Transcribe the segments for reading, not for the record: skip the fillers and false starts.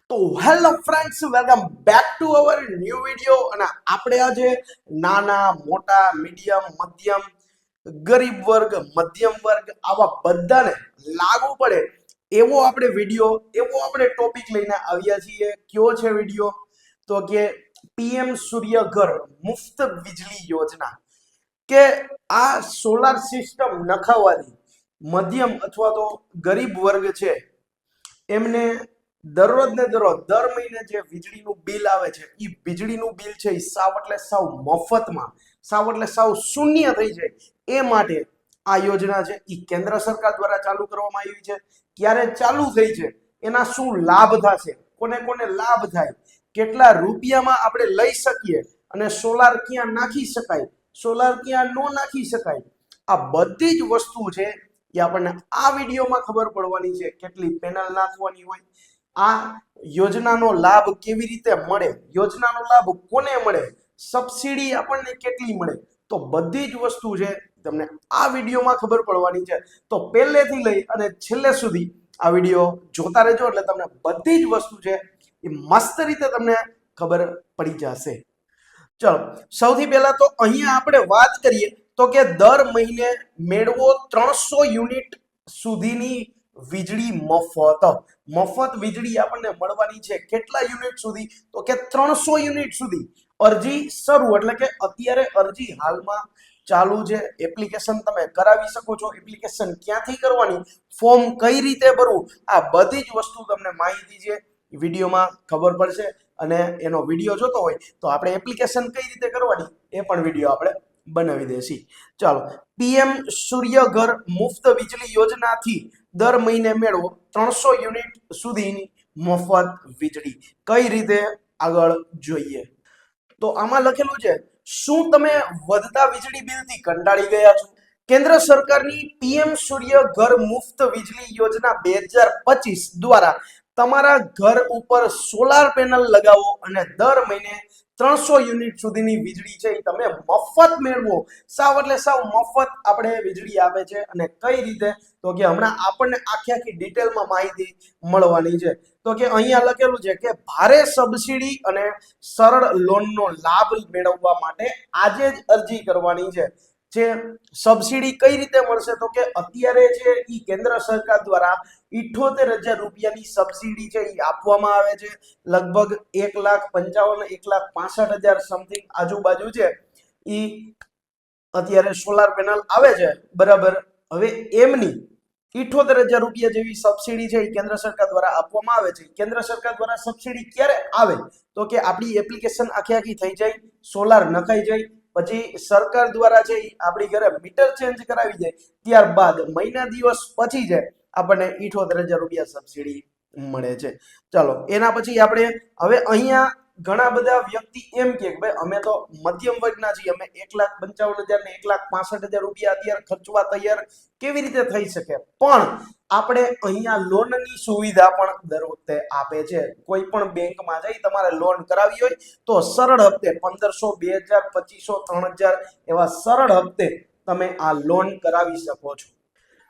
તો hello friends, welcome back to our new video. અને આપણે આજે નાના મોટા મીડિયમ મધ્યમ ગરીબ વર્ગ મધ્યમ વર્ગ આવા બધાને લાગુ પડે એવો આપણે વિડીયો એવો આપણે ટોપિક લઈને આવ્યા છીએ. કયો છે વિડીયો? તો કે પીએમ સૂર્ય ઘર મુફ્ત વીજળી યોજના. કે આ સોલાર સિસ્ટમ નખાવવાથી મધ્યમ અથવા તો ગરીબ વર્ગ છે એમને દરરોજ ને દરરોજ દર મહિને જે વીજળીનું બિલ આવે છે એ વીજળીનું બિલ છે એ સાવ એટલે સાવ મફતમાં, સાવ એટલે સાવ શૂન્ય થઈ જાય એ માટે આ યોજના છે એ કેન્દ્ર સરકાર દ્વારા ચાલુ કરવામાં આવી છે. ક્યારે ચાલુ થઈ છે, એના શું લાભ થશે, કોને કોને લાભ થાય, કેટલા રૂપિયામાં આપણે લઈ શકીએ અને સોલાર ક્યાં નાખી શકાય, સોલાર ક્યાં ન નાખી શકાય, આ બધી જ વસ્તુ છે એ આપણને આ વિડીયોમાં ખબર પડવાની છે. કેટલી પેનલ નાખવાની હોય, આ યોજનાનો લાભ કેવી રીતે મળે, યોજનાનો લાભ કોને મળે, સબસિડી આપણને કેટલી મળે, તો બધી જ વસ્તુ છે તમને આ વિડીયોમાં ખબર પડવાની છે. તો પહેલેથી લઈ અને છેલ્લે સુધી આ વિડીયો જોતા રહેજો એટલે તમને બધી જ વસ્તુ છે એ મસ્ત રીતે તમને ખબર પડી જશે. ચલો, સૌથી પહેલા તો અહીંયા આપણે વાત કરીએ તો કે દર મહિને મેળવો 300 યુનિટ સુધીની વીજળી મફત. મફત વીજળી આપણને મળવાની છે. કેટલા યુનિટ સુધી? તો કે 300 યુનિટ સુધી. અરજી શરૂ એટલે કે અત્યારે અરજી હાલમાં ચાલુ છે. એપ્લિકેશન તમે કરાવી શકો છો. એપ્લિકેશન ક્યાંથી કરવાની, ફોર્મ કઈ રીતે ભરવું, આ બધી જ વસ્તુ તમને માહિતી છે વિડીયોમાં ખબર પડશે. અને એનો વિડીયો જોતો હોય તો આપણે એપ્લિકેશન કઈ રીતે કરવાની એ પણ વિડીયો આપણે બનાવી દેશી. ચાલો, પીએમ સૂર્ય ઘર મુફ્ત વીજળી યોજનાથી દર મહિને મેળવો 300 યુનિટ સુધીની મફત વીજળી. કઈ રીતે આગળ જોઈએ તો આમાં લખેલું છે, શું તમે વધતા વીજળી બિલથી કંટાળી ગયા છો? કેન્દ્ર સરકારની પીએમ સૂર્ય ઘર મુફ્ત વીજળી યોજના 2025 દ્વારા તમારા ઘર ઉપર સોલાર પેનલ લગાવો અને દર મહિને 300 યુનિટ સુધીની વીજળી છે એ તમે મફત મેળવો. સાવ એટલે સાવ મફત આપણે વીજળી આપે છે. અને કઈ રીતે? તો કે હમણાં આપણને આખી આખી ડિટેલમાં માહિતી મળવાની છે. તો કે અહીંયા લખેલું છે કે ભારે સબસિડી અને સરળ લોનનો લાભ મેળવવા માટે આજે જ અરજી કરવાની છે. જે સબસિડી કઈ રીતે મળશે? તો કે અત્યારે છે એ કેન્દ્ર સરકાર દ્વારા 78,000 રૂપિયાની સબસિડી છે એ આપવામાં આવે છે. લગભગ 1,55,000 1,65,000 સમથિંગ આજુબાજુ છે એ અત્યારે સોલાર પેનલ આવે છે, બરાબર. હવે એમની 78,000 રૂપિયા જેવી સબસિડી છે એ કેન્દ્ર સરકાર દ્વારા આપવામાં આવે છે. કેન્દ્ર સરકાર દ્વારા સબસિડી ક્યારે આવે? તો કે આપણી એપ્લિકેશન આખી થઈ જાય, સોલાર નખાઈ જાય, પછી સરકાર દ્વારા છે આપણી ઘરે મીટર ચેન્જ કરાવી જાય, ત્યારબાદ મહિના દિવસ પછી છે આપણને 78,000 રૂપિયા સબસિડી મળે છે. ચાલો, એના પછી આપણે હવે અહીંયા ઘણા બધા વ્યક્તિ એમ કે ભાઈ અમે તો મધ્યમ વર્ગના છીએ, અમે 1,55,000 ને 1,65,000 રૂપિયા અત્યારે ખર્ચવા તૈયાર કેવી રીતે થઈ શકે? પણ આપણે અહીંયા લોનની સુવિધા પણ દર વખતે આપે છે. કોઈ પણ બેંકમાં જઈ તમારે લોન કરાવી હોય તો સરળ હપ્તે 1,500 2,000 2,500 3,000 એવા સરળ હપ્તે તમે આ લોન કરાવી શકો છો.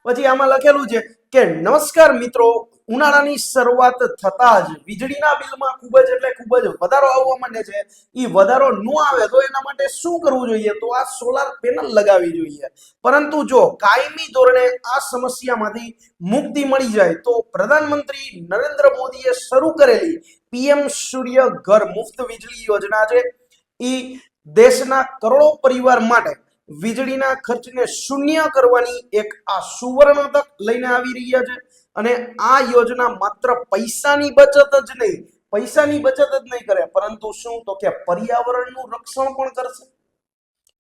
પછી આમાં લખેલું છે કે નમસ્કાર મિત્રો, ઉનાળાની શરૂઆત થતા જ વીજળીના બિલમાં ખૂબ જ એટલે ખૂબ જ વધારો આવવા માંડે છે. એ વધારો ન આવે તો એના માટે શું કરવું જોઈએ? તો આ સોલાર પેનલ લગાવવી જોઈએ. પરંતુ જો કાયમી ધોરણે આ સમસ્યામાંથી મુક્તિ મળી જાય તો પ્રધાનમંત્રી નરેન્દ્ર મોદીએ શરૂ કરેલી પીએમ સૂર્ય ઘર મુફ્ત વીજળી યોજના છે એ દેશના કરોડો પરિવાર માટે વીજળીના ખર્ચને શૂન્ય કરવાની એક આ સુવર્ણ તક લઈને આવી રહ્યા છે. અને આ યોજના માત્ર પૈસાની બચત જ નહીં કરે, પરંતુ શું તો કે પર્યાવરણનું રક્ષણ પણ કરશે,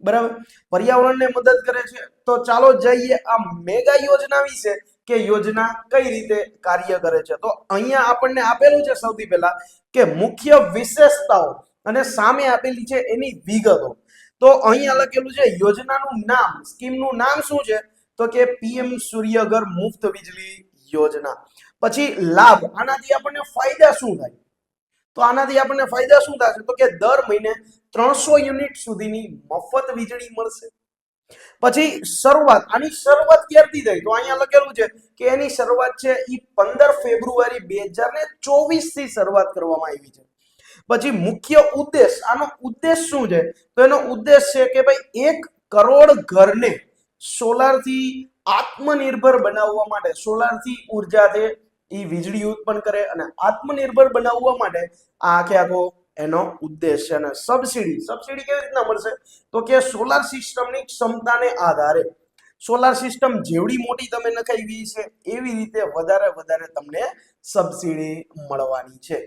બરાબર. પર્યાવરણને મદદ કરે છે. તો ચાલો જઈએ આ મેગા યોજના વિશે કે યોજના કઈ રીતે કાર્ય કરે છે. તો અહીંયા આપણને આપેલું છે સૌથી પહેલા કે મુખ્ય વિશેષતાઓ અને સામે આપેલી છે એની વિગતો. તો અહીંયા લખેલું છે યોજનાનું નામ, સ્કીમનું નામ શું છે? તો કે પીએમ સૂર્ય ઘર મુફ્ત વીજળી યોજના. પછી લાભ, આનાથી આપણને ફાયદા શું થાય? તો આનાથી આપણને ફાયદા શું થશે? તો કે દર મહિને 300 યુનિટ સુધીની મફત વીજળી મળશે. પછી શરૂઆત, આની શરૂઆત ક્યારથી થઈ તો અહીંયા લખેલું છે કે એની શરૂઆત છે એ 15 ફેબ્રુઆરી 2024 થી શરૂઆત કરવામાં આવી છે. પછી મુખ્ય ઉદ્દેશ, આનો ઉદ્દેશ શું છે તો એનો ઉદ્દેશ છે કે ભાઈ 1 કરોડ ઘરને સોલારથી આત્મનિર્ભર બનાવવા માટે, સોલારથી ઉર્જાથી એ વીજળી ઉત્પન્ન કરે અને આત્મનિર્ભર બનાવવા માટે આ આખો એનો ઉદ્દેશ છે. અને સબસિડી કેવી રીતના મળશે તો કે સોલાર સિસ્ટમની ક્ષમતાને આધારે, સોલાર સિસ્ટમ જેવડી મોટી તમે નખાવી છે એવી રીતે વધારે તમને સબસિડી મળવાની છે.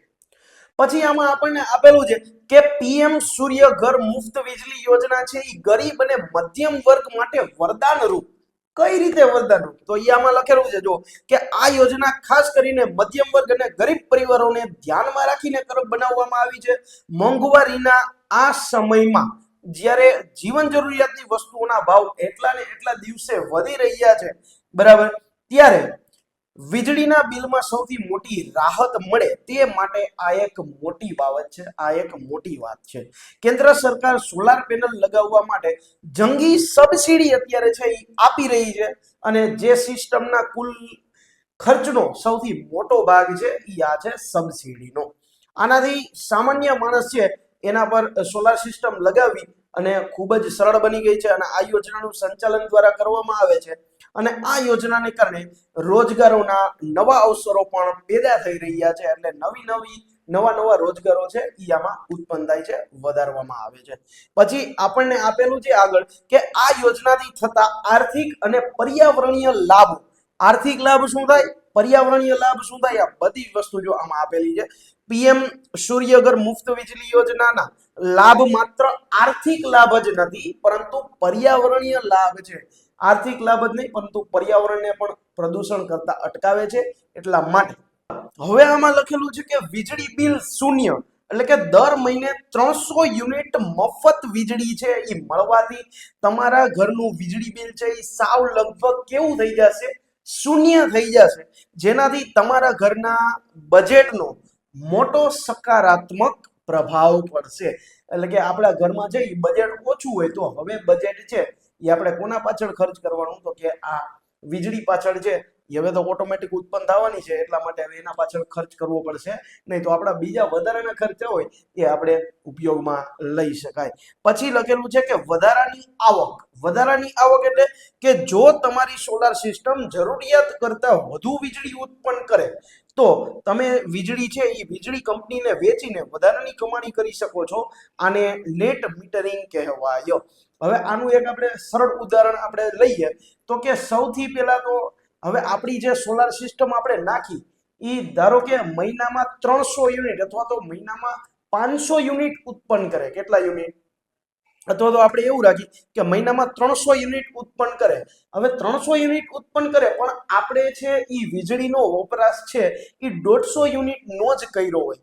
પછી આમાં આપણને આપેલું છે કે પીએમ સૂર્ય ઘર મુફ્ત વીજળી યોજના છે એ ગરીબ અને મધ્યમ વર્ગ માટે વરદાન રૂપ. કઈ રીતે વરદાન રૂપ તો આમાં લખેલું છે જો કે આ યોજના ખાસ કરીને મધ્યમ વર્ગ અને ગરીબ પરિવારોને ધ્યાનમાં રાખીને બનાવવામાં આવી છે. મોંઘવારીના આ સમયમાં જ્યારે જીવન જરૂરિયાતની વસ્તુઓના ભાવ એટલા ને એટલા દિવસે વધી રહ્યા છે, બરાબર, ત્યારે વીજળીના બિલમાં સૌથી મોટી રાહત મળે તે માટે આ એક મોટી બાબત છે, આ એક મોટી વાત છે. કેન્દ્ર સરકાર સોલાર પેનલ લગાવવા માટે જંગી સબસિડી અત્યારે છે એ આપી રહી છે અને જે સિસ્ટમના કુલ ખર્ચનો સૌથી મોટો ભાગ છે એ આ છે સબસિડીનો. આનાથી સામાન્ય માણસ છે એના પર સોલાર સિસ્ટમ લગાવી અને ખૂબ જ સરળ બની ગઈ છે અને આ યોજનાનું સંચાલન દ્વારા કરવામાં આવે છે. અને આ યોજનાને કારણે રોજગારોના નવા અવસરો પણ પેદા થઈ રહ્યા છે. એટલે નવા રોજગારો છે એ આમાં ઉત્પન્ન થાય છે, વધારવામાં આવે છે. પછી આપણને આપેલું છે આગળ કે આ યોજનાથી થતા આર્થિક અને પર્યાવરણીય લાભ. આર્થિક લાભ શું થાય, પર્યાવરણીય લાભ શું થાય, આ બધી વસ્તુ જો આમાં આપેલી છે. પીએમ સૂર્યઘર મુફ્ત વીજળી યોજનાના લાભ માત્ર આર્થિક લાભ જ નથી પરંતુ પર્યાવરણીય લાભ છે. આર્થિક લાભ જ નહીં પરંતુ પર્યાવરણને પણ પ્રદૂષણ કરતા અટકાવે છે. એટલા માટે હવે આમાં લખેલું છે કે વીજળી બિલ શૂન્ય, એટલે કે દર મહિને 300 યુનિટ મફત વીજળી છે એ મળવાથી તમારા ઘરનું વીજળી બિલ છે એ સાવ લગભગ કેવું થઈ જશે, શૂન્ય થઈ જશે. જેનાથી તમારા ઘરના બજેટનો મોટો સકારાત્મક પ્રભાવ પડશે. એટલે કે આપણા ઘરમાં છે એ બજેટ ઓછું હોય તો હવે બજેટ છે એ આપણે કોના પાછળ ખર્ચ કરવાનું તો કે આ વીજળી પાછળ છે. હવે તો ઓટોમેટિક ઉત્પન્ન થવાની છે એટલા માટે હવે એના પાછળ ખર્ચ કરવો પડશે નહીં, તો આપણા બીજા વધારાના ખર્ચા હોય એ આપણે ઉપયોગમાં લઈ શકાય. પછી લખેલું છે કે વધારાની આવક. વધારાની આવક એટલે કે જો તમારી સોલાર સિસ્ટમ જરૂરિયાત કરતા વધુ વીજળી ઉત્પન્ન કરે તો તમે વીજળી છે એ વીજળી કંપનીને વેચીને વધારાની કમાણી કરી શકો છો. આને નેટ મીટરિંગ કહેવાય. હવે આનું એક આપણે સરળ ઉદાહરણ આપણે લઈએ તો કે સૌથી પહેલા તો હવે આપણી જે સોલાર સિસ્ટમ આપણે નાખી એ ધારો કે મહિનામાં 300 યુનિટ અથવા તો મહિનામાં 500 યુનિટ ઉત્પન્ન કરે. કેટલા યુનિટ? અથવા તો આપણે એવું રાખી કે મહિનામાં 300 યુનિટ ઉત્પન્ન કરે. હવે 300 યુનિટ ઉત્પન્ન કરે પણ આપણે છે એ વીજળીનો વપરાશ છે એ 150 યુનિટ નો જ કર્યો હોય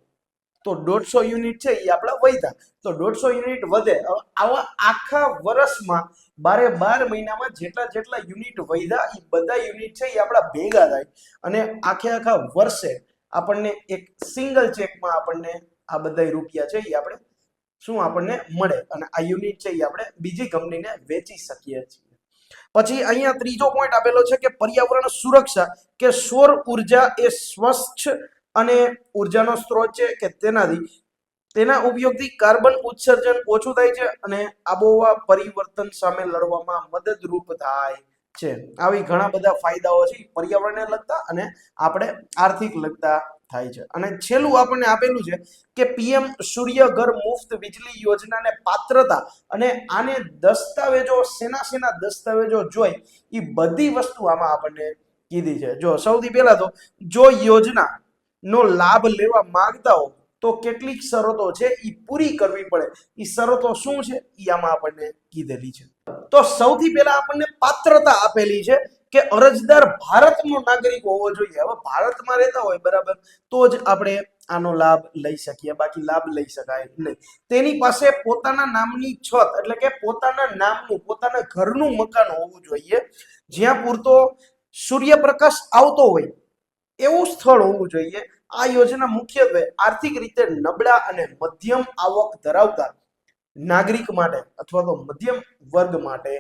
તો 150 યુનિટ છે એ આપણા વધ્યા, તો 150 યુનિટ વધે. આવા આખા વર્ષમાં 12 મહિનામાં જેટલા યુનિટ વધ્યા એ બધા યુનિટ છે એ આપણા ભેગા થાય અને આખા વર્ષે આપણને એક સિંગલ ચેકમાં આપણને આ બધા રૂપિયા છે એ આપણે શું આપણને મળે અને આ યુનિટ છે એ આપણે બીજી કંપનીને વેચી શકીએ છીએ. પછી અહીંયા ત્રીજો પોઈન્ટ આપેલો છે કે પર્યાવરણ સુરક્ષા, કે સૌર ઉર્જા એ સ્વચ્છ અને ઉર્જાનો સ્ત્રોત છે કે તેના ઉપયોગથી કાર્બન ઉત્સર્જન ઓછું થાય છે અને આબોહવા પરિવર્તન સામે લડવામાં મદદરૂપ થાય છે. આવી ઘણા બધા ફાયદાઓ છે પર્યાવરણને લગતા અને આપણે આર્થિક લગતા થાય છે. અને છેલ્લું આપણને આપેલું છે કે પીએમ સૂર્ય ઘર મુફ્ત વીજળી યોજનાને પાત્રતા અને આને દસ્તાવેજો સેના દસ્તાવેજો જોઈ એ બધી વસ્તુ આમાં આપણને કીધી છે. જો સૌથી પહેલા તો જો યોજના નો લાભ લેવા માંગતા હો તો કેટલીક શરતો છે એ પૂરી કરવી પડે. એ શરતો શું છે એ આમાં આપણને કીધેલી છે. તો સૌથી પહેલા આપણને પાત્રતા આપેલી છે કે અરજદાર ભારતનો નાગરિક હોવો જોઈએ. હવે ભારતમાં રહેતા હોય બરાબર તો જ આપણે આનો લાભ લઈ શકીએ, બાકી લાભ લઈ શકાય નહીં. તેની પાસે પોતાના નામની છત એટલે કે પોતાના નામનું પોતાના ઘરનું મકાન હોવું જોઈએ જ્યાં પૂરતો સૂર્યપ્રકાશ આવતો હોય એવું સ્થળ હોવું જોઈએ. આ યોજના મુખ્યત્વે આર્થિક રીતે નબળા અને મધ્યમ આવક ધરાવતા નાગરિક માટે અથવા તો મધ્યમ વર્ગ માટે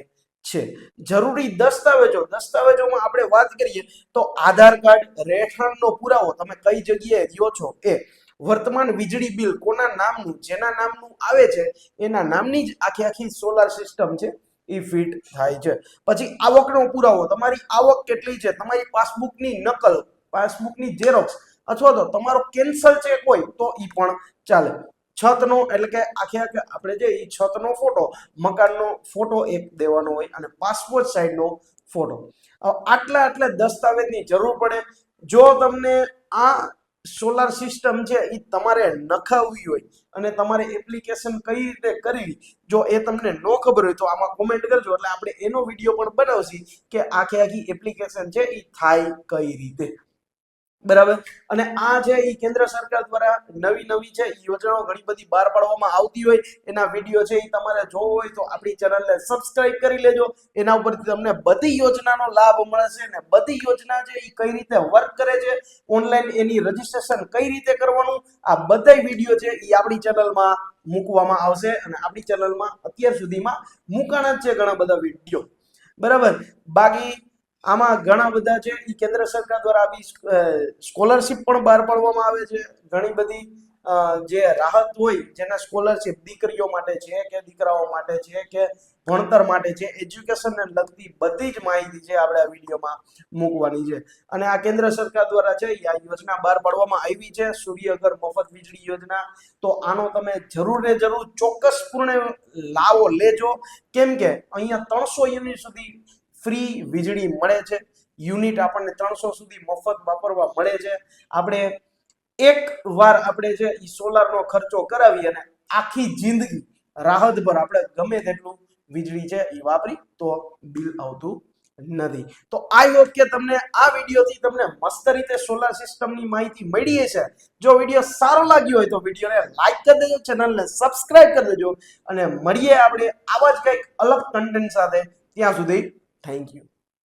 છે. જરૂરી દસ્તાવેજોમાં આપણે વાત કરીએ તો આધાર કાર્ડ, રહેઠાણનો પુરાવો, તમે કઈ જગ્યાએ રહ્યો છો એ, વર્તમાન વીજળી બિલ કોના નામનું, જેના નામનું આવે છે એના નામની જ આખી સોલાર સિસ્ટમ છે એ ફિટ થાય છે. પછી આવકનો પુરાવો, તમારી આવક કેટલી છે, તમારી પાસબુકની નકલ, પાસબુકની ઝેરોક્સ, અથવા તો તમારો કેન્સલ ચેક હોય તો એ પણ ચાલે. છતનો એટલે કે આખે આપણે જે એ છતનો ફોટો, મકાનનો ફોટો એક દેવાનો હોય અને પાસપોર્ટ સાઇઝનો ફોટો. આટલા દસ્તાવેજની જરૂર પડે. જો તમને આ સોલાર સિસ્ટમ છે એ તમારે નખાવવી હોય અને તમારે એપ્લિકેશન કઈ રીતે કરવી, જો એ તમને ન ખબર હોય તો આમાં કોમેન્ટ કરજો, એટલે આપણે એનો વિડીયો પણ બનાવશી કે આખી એપ્લિકેશન છે એ થાય કઈ રીતે. બરાબર. અને આ છે એ કેન્દ્ર સરકાર દ્વારા નવી છે યોજનાઓ ઘણી બધી બહાર પાડવામાં આવતી હોય, એના વિડીયો છે એ તમારે જોવો હોય તો આપણી ચેનલને સબસ્ક્રાઇબ કરી લેજો. એના ઉપરથી તમને બધી યોજનાનો લાભ મળશે ને બધી યોજના છે એ કઈ રીતે વર્ક કરે છે, ઓનલાઈન એની રજીસ્ટ્રેશન કઈ રીતે કરવાનું, આ બધા વિડીયો છે એ આપણી ચેનલમાં મૂકવામાં આવશે. અને આપણી ચેનલમાં અત્યાર સુધીમાં મૂકાણા જ છે ઘણા બધા વિડીયો. બરાબર. બાકી આમાં ઘણા બધા છે એ કેન્દ્ર સરકાર દ્વારા આવી સ્કોલરશિપ પણ બહાર પાડવામાં આવે છે. ઘણી બધી જે રાહત હોય, જેના સ્કોલરશિપ દીકરીઓ માટે છે કે દીકરાઓ માટે છે કે ભણતર માટે છે, એજ્યુકેશનને લગતી બધી જ માહિતી છે આપણે આ વિડીયોમાં મૂકવાની છે. અને આ કેન્દ્ર સરકાર દ્વારા છે આ યોજના બહાર પાડવામાં આવી છે, સૂર્યઘર મફત વીજળી યોજના. તો આનો તમે જરૂર ને જરૂર ચોક્કસપૂર્ણ લાવો લેજો, કેમ કે અહીંયા 300 યુનિટ સુધી ફ્રી વીજળી મળે છે. યુનિટ આપણને 300 સુધી મફત વાપરવા મળે છે. આપણે એક વાર આપણે છે એ સોલારનો ખર્ચો કરાવી અને આખી જિંદગી રાહતભર આપણે ગમે તેટલું વીજળી છે એ વાપરી તો બિલ આવતું નથી. તો આઈ હોપ કે તમને આ વિડીયોથી તમને મસ્ત રીતે સોલાર સિસ્ટમની માહિતી મળી છે. જો વિડીયો સારો લાગ્યો હોય તો વિડીયોને લાઈક કરી દેજો, ચેનલને સબસ્ક્રાઇબ કરી દેજો અને મળીએ આપણે આવા જ કંઈક અલગ કન્ટેન્ટ સાથે. ત્યાં સુધી થેન્ક યુ.